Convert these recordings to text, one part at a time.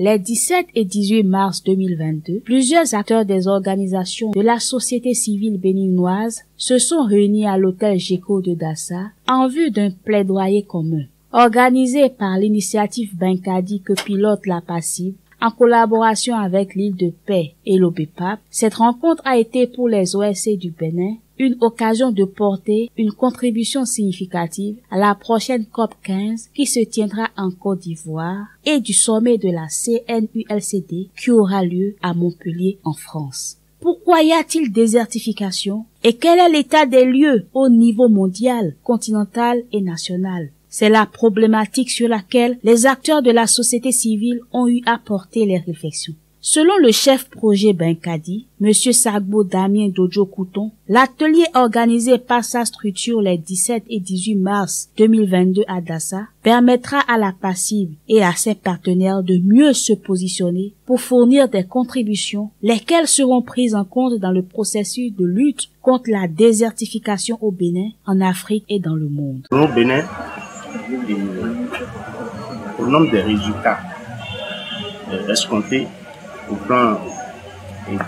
Les 17 et 18 mars 2022, plusieurs acteurs des organisations de la société civile béninoise se sont réunis à l'hôtel Géco de Dassa en vue d'un plaidoyer commun. Organisé par l'initiative Benkadi que pilote la PACIB, en collaboration avec l'île de Paix et l'OBEPAP, cette rencontre a été pour les OSC du Bénin une occasion de porter une contribution significative à la prochaine COP 15 qui se tiendra en Côte d'Ivoire et du sommet de la CNULCD qui aura lieu à Montpellier en France. Pourquoi y a-t-il désertification et quel est l'état des lieux au niveau mondial, continental et national? C'est la problématique sur laquelle les acteurs de la société civile ont eu à porter les réflexions. Selon le chef projet Benkadi, M. Sagbo Damien Dodjo-Couton, l'atelier organisé par sa structure les 17 et 18 mars 2022 à Dassa permettra à la PACIB et à ses partenaires de mieux se positionner pour fournir des contributions, lesquelles seront prises en compte dans le processus de lutte contre la désertification au Bénin, en Afrique et dans le monde. Au Bénin, au nombre des résultats escomptés, au plan,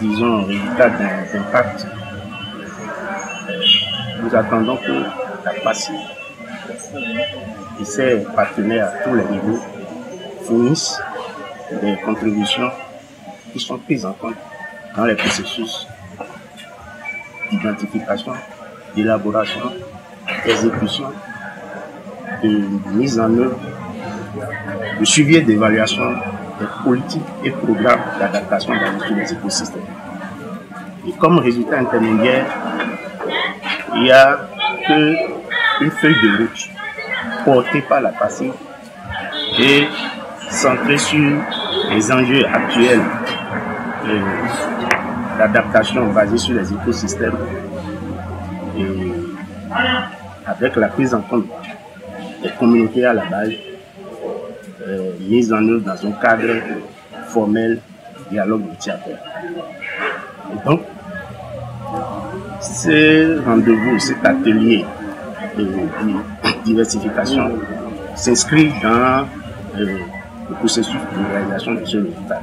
disons, résultat d'impact, nous attendons que la PACIB et ses partenaires à tous les niveaux fournissent des contributions qui sont prises en compte dans les processus d'identification, d'élaboration, d'exécution, de mise en œuvre, de suivi et d'évaluation des politiques et programmes d'adaptation dans tous les écosystèmes. Et comme résultat intermédiaire, il n'y a qu'une feuille de route portée par la PACIB et centrée sur les enjeux actuels d'adaptation basée sur les écosystèmes et avec la prise en compte des communautés à la base, mise en œuvre dans un cadre formel, dialogue multiacteurs. Et donc, ce rendez-vous, cet atelier de diversification s'inscrit dans le processus de réalisation de ce résultat.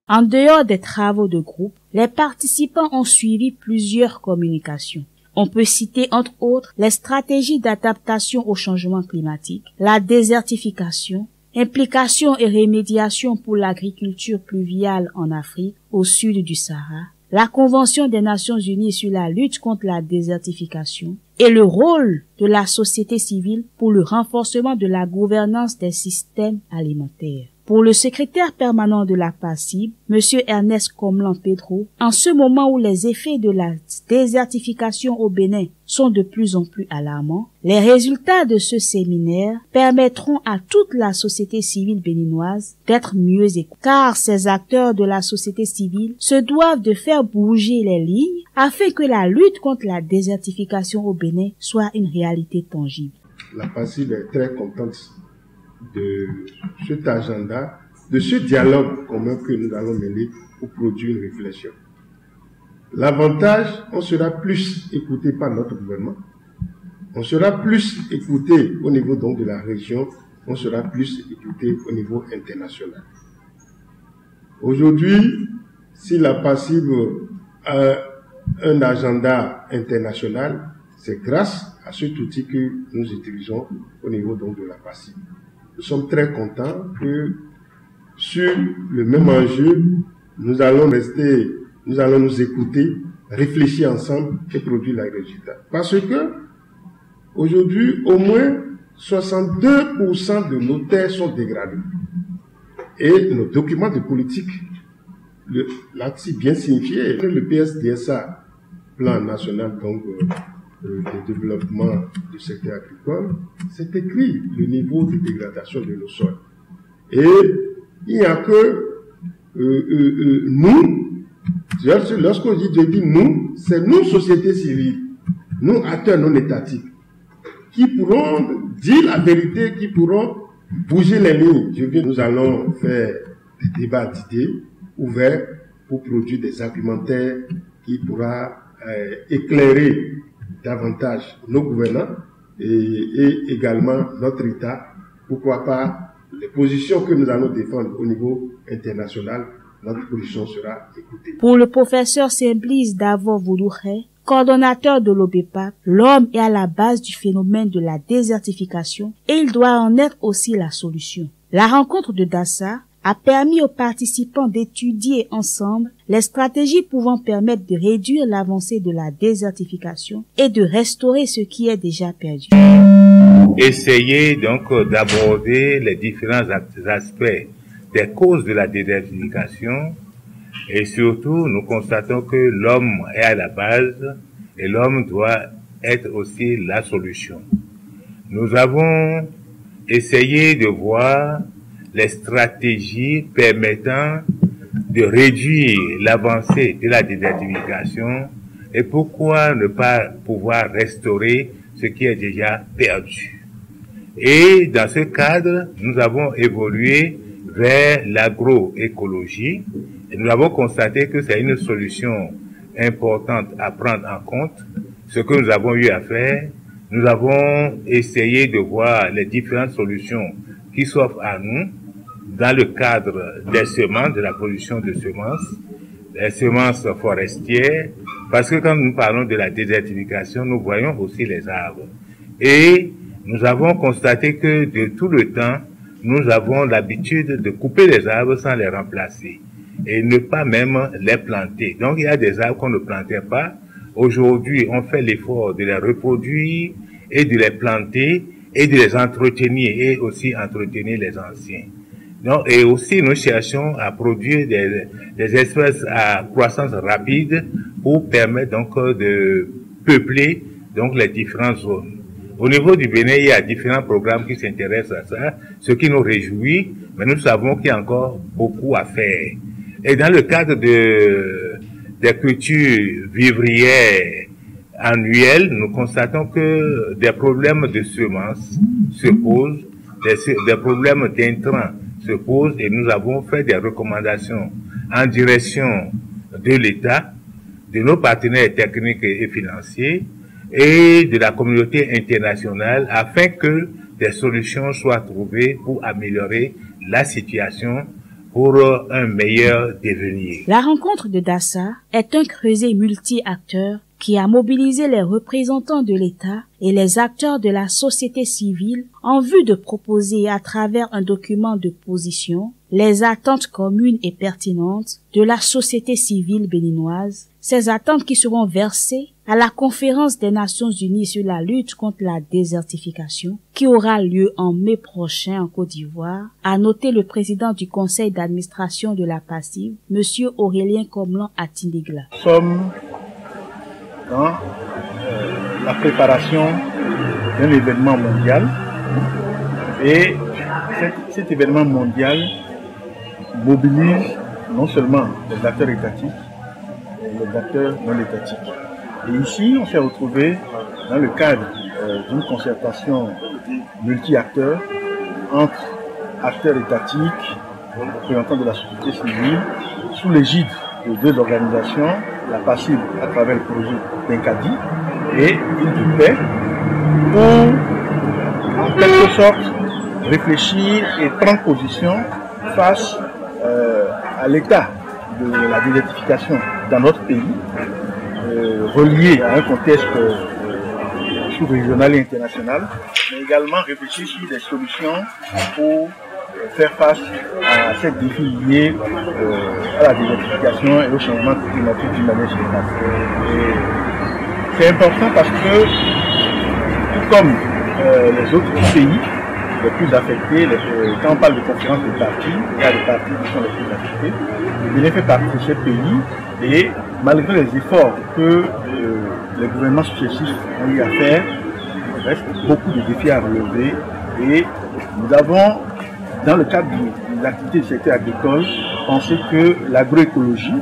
En dehors des travaux de groupe, les participants ont suivi plusieurs communications. On peut citer entre autres les stratégies d'adaptation au changement climatique, la désertification, implication et rémédiation pour l'agriculture pluviale en Afrique, au sud du Sahara, la Convention des Nations Unies sur la lutte contre la désertification et le rôle de la société civile pour le renforcement de la gouvernance des systèmes alimentaires. Pour le secrétaire permanent de la PACIB, M. Ernest Comlan Pedro, en ce moment où les effets de la désertification au Bénin sont de plus en plus alarmants, les résultats de ce séminaire permettront à toute la société civile béninoise d'être mieux écoutée, car ces acteurs de la société civile se doivent de faire bouger les lignes afin que la lutte contre la désertification au Bénin soit une réalité tangible. La PACIB est très contente de cet agenda, de ce dialogue commun que nous allons mener pour produire une réflexion. L'avantage, on sera plus écouté par notre gouvernement, on sera plus écouté au niveau donc de la région, on sera plus écouté au niveau international. Aujourd'hui, si la PACIB a un agenda international, c'est grâce à cet outil que nous utilisons au niveau donc de la PACIB. Nous sommes très contents que sur le même enjeu, nous allons nous écouter, réfléchir ensemble et produire les résultats. Parce que aujourd'hui, au moins 62% de nos terres sont dégradées. Et nos documents de politique, là-dessus bien signifié, le PSDSA, Plan National donc de développement du secteur agricole, c'est écrit le niveau de dégradation de nos sols. Et il n'y a que nous, lorsqu'on dit nous, c'est nous, société civile, nous, acteurs non étatiques, qui pourront dire la vérité, qui pourront bouger les lignes. Nous allons faire des débats d'idées ouverts pour produire des argumentaires qui pourra éclairer davantage nos gouvernants et également notre État, pourquoi pas les positions que nous allons défendre au niveau international, notre position sera écoutée. Pour le professeur Simplice Davor Vouloukhé, coordonnateur de l'OBEPAC, l'homme est à la base du phénomène de la désertification et il doit en être aussi la solution. La rencontre de Dassa a permis aux participants d'étudier ensemble les stratégies pouvant permettre de réduire l'avancée de la désertification et de restaurer ce qui est déjà perdu. Essayer donc d'aborder les différents aspects des causes de la désertification et surtout nous constatons que l'homme est à la base et l'homme doit être aussi la solution. Nous avons essayé de voir les stratégies permettant de réduire l'avancée de la désertification et pourquoi ne pas pouvoir restaurer ce qui est déjà perdu. Et dans ce cadre, nous avons évolué vers l'agroécologie et nous avons constaté que c'est une solution importante à prendre en compte. Ce que nous avons eu à faire, nous avons essayé de voir les différentes solutions qui s'offrent à nous dans le cadre des semences, de la production de semences, les semences forestières, parce que quand nous parlons de la désertification, nous voyons aussi les arbres. Et nous avons constaté que de tout le temps, nous avons l'habitude de couper les arbres sans les remplacer et ne pas même les planter. Donc il y a des arbres qu'on ne plantait pas. Aujourd'hui, on fait l'effort de les reproduire et de les planter et de les entretenir et aussi entretenir les anciens. Donc, et aussi, nous cherchons à produire des espèces à croissance rapide pour permettre donc de peupler donc les différentes zones. Au niveau du Bénin, il y a différents programmes qui s'intéressent à ça, ce qui nous réjouit, mais nous savons qu'il y a encore beaucoup à faire. Et dans le cadre des cultures vivrières annuelles, nous constatons que des problèmes de semences se posent, des problèmes d'intrants se posent et nous avons fait des recommandations en direction de l'État, de nos partenaires techniques et financiers et de la communauté internationale afin que des solutions soient trouvées pour améliorer la situation pour un meilleur devenir. La rencontre de Dassa est un creuset multi-acteurs qui a mobilisé les représentants de l'État et les acteurs de la société civile en vue de proposer à travers un document de position les attentes communes et pertinentes de la société civile béninoise, ces attentes qui seront versées à la conférence des Nations Unies sur la lutte contre la désertification qui aura lieu en mai prochain en Côte d'Ivoire, a noté le président du conseil d'administration de la PACIV, Monsieur Aurélien Komlan Atindigla. Nous sommes dans la préparation d'un événement mondial et cet événement mondial mobilise non seulement les acteurs étatiques mais les acteurs non étatiques. Et ici, on s'est retrouvé dans le cadre d'une concertation multi-acteurs entre acteurs étatiques, représentants de la société civile, sous l'égide de deux organisations, la PACIV à travers le projet d'Incadi et Île du Paix, pour en quelque sorte réfléchir et prendre position face à l'état de la désertification dans notre pays, relié à un contexte sous-régional et international, mais également réfléchir sur des solutions pour faire face à cette défi lié à la désertification et au changement climatique d'une manière générale. C'est important parce que, tout comme les autres pays les plus affectés, quand on parle de conférence des partis, il y a des partis qui sont les plus affectés. Le Bénin fait partie de ces pays et malgré les efforts que les gouvernements successifs ont eu à faire, il reste beaucoup de défis à relever et nous avons, dans le cadre des activités du secteur agricole, pensé que l'agroécologie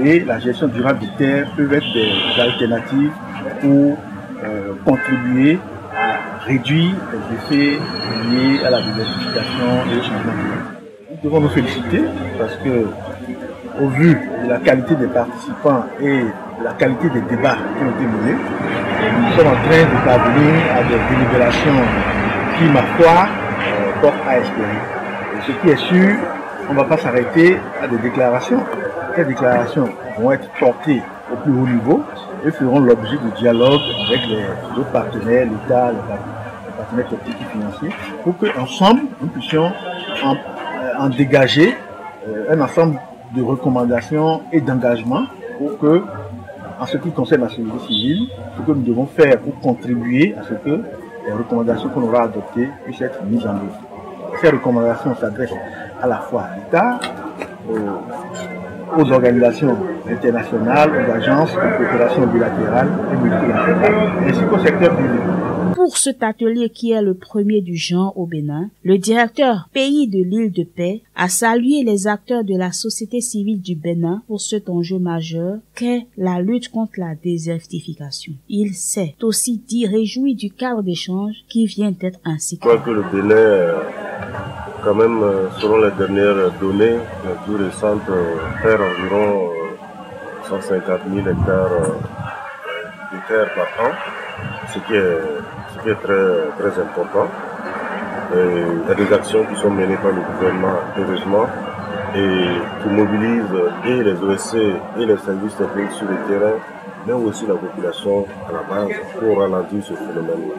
et la gestion durable des terres peuvent être des alternatives pour contribuer à réduire les effets liés à la désertification et au changement climatique. Nous devons nous féliciter parce que, au vu de la qualité des participants et la qualité des débats qui ont été menés. Nous sommes en train de parvenir à des délibérations qui, ma foi, portent à espérer. Et ce qui est sûr, on ne va pas s'arrêter à des déclarations. Ces déclarations vont être portées au plus haut niveau et feront l'objet de dialogue avec les autres partenaires, l'État, les partenaires techniques et financiers, pour qu'ensemble, nous puissions en dégager un ensemble de recommandations et d'engagements pour que, en ce qui concerne la sécurité civile, ce que nous devons faire pour contribuer à ce que les recommandations qu'on aura adoptées puissent être mises en œuvre. Ces recommandations s'adressent à la fois à l'État, aux organisations internationales, aux agences de coopération bilatérale et multilatérale, ainsi qu'au secteur privé. Pour cet atelier qui est le premier du genre au Bénin, le directeur pays de l'île de Paix a salué les acteurs de la société civile du Bénin pour cet enjeu majeur qu'est la lutte contre la désertification. Il s'est aussi dit réjoui du cadre d'échange qui vient d'être ainsi. Je crois que le Bénin, quand même, selon les dernières données les plus récentes, perd environ 150 000 hectares de terre par an, ce qui est très important. Et il y a des actions qui sont menées par le gouvernement, heureusement, et qui mobilisent et les OSC et les services techniques sur le terrain, mais aussi la population à la base pour ralentir ce phénomène.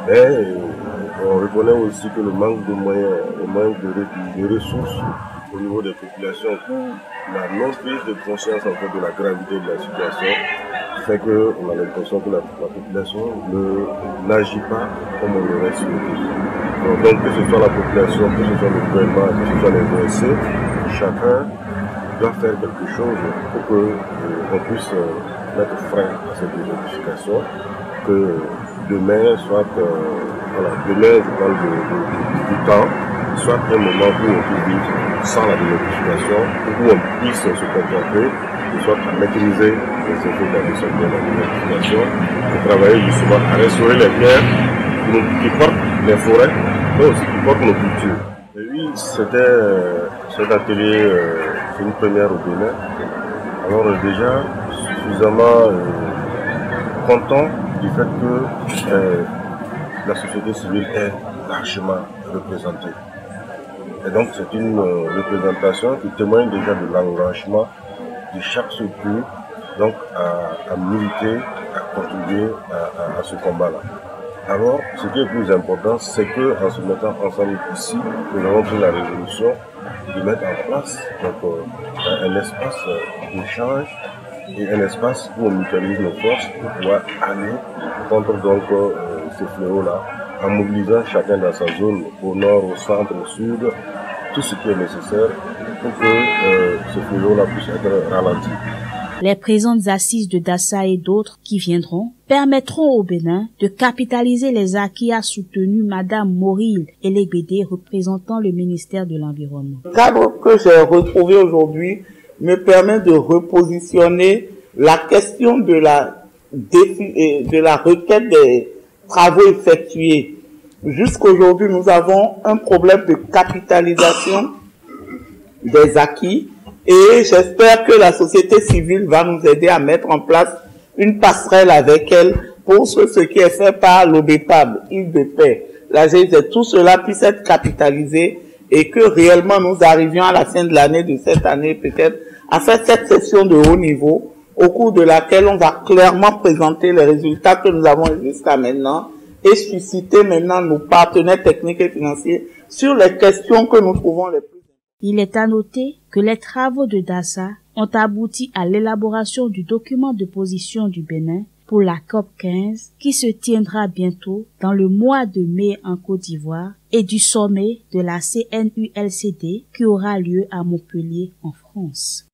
Mais on reconnaît aussi que le manque de moyens, le manque de ressources au niveau des populations, la non-prise de conscience en fait de la gravité de la situation, fait qu'on a l'impression que la population n'agit pas comme on l'aurait souhaité. Donc que ce soit la population, que ce soit le gouvernement, que ce soit les OSC, chacun doit faire quelque chose pour qu'on puisse mettre frein à cette désertification, que demain soit, demain je parle du temps, soit un moment où on peut vivre sans la désertification, où on puisse se contenter, soit à maîtriser les effets de la désertification, et travailler justement à restaurer les terres qui portent les forêts, mais aussi qui portent nos cultures. Et oui, cet atelier, c'est une première au Bénin. Alors déjà, suffisamment content du fait que la société civile est largement représentée. Et donc c'est une représentation qui témoigne déjà de l'engagement de chaque structure donc à militer, à contribuer à ce combat-là. Alors, ce qui est plus important, c'est qu'en se mettant ensemble ici, nous avons pris la résolution de mettre en place donc, un espace d'échange et un espace où on mutualise nos forces pour pouvoir aller contre donc, ces fléaux-là, en mobilisant chacun dans sa zone, au nord, au centre, au sud, tout ce qui est nécessaire pour que ces fléaux-là puissent être ralentis. Les présentes assises de Dassa et d'autres qui viendront permettront au Bénin de capitaliser les acquis, a soutenu Madame Moril Elegbede, représentant le ministère de l'Environnement. Le cadre que j'ai retrouvé aujourd'hui me permet de repositionner la question de la requête des travaux effectués. Jusqu'aujourd'hui, nous avons un problème de capitalisation des acquis et j'espère que la société civile va nous aider à mettre en place une passerelle avec elle pour ce qui est fait par l'OBEPAB, Île de Paix. La GIZ, tout cela puisse être capitalisé et que réellement nous arrivions à la fin de l'année, de cette année peut-être, à faire cette session de haut niveau au cours de laquelle on va clairement présenter les résultats que nous avons jusqu'à maintenant et susciter maintenant nos partenaires techniques et financiers sur les questions que nous trouvons les plus. Il est à noter que les travaux de Dassa ont abouti à l'élaboration du document de position du Bénin pour la COP 15 qui se tiendra bientôt dans le mois de mai en Côte d'Ivoire et du sommet de la CNULCD qui aura lieu à Montpellier en France.